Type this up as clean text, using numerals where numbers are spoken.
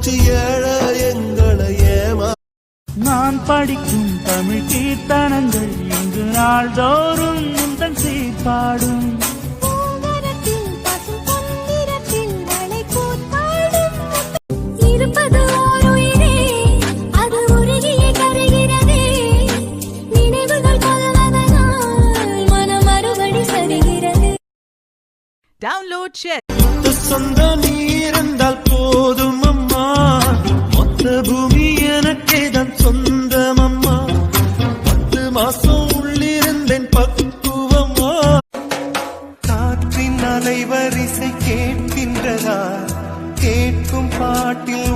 வச்சு ஏழ எங்களை ஏமா. நான் படிக்கும் தமிழ் கீர்த்தனங்கள் இங்கு நாள்தோறும் முந்தன் சீர்பாடும். Download share. சொந்த நீர்ந்தால் போதும் அம்மா, மொத்த பூமி எனக்கேதான் சொந்தம் அம்மா. 10 மாசம் உள்ளிருந்தேன் பக்குவம்மா. காற்றின் அலைவரிசை கேட்கின்றதா, கேட்கும் பாட்டில்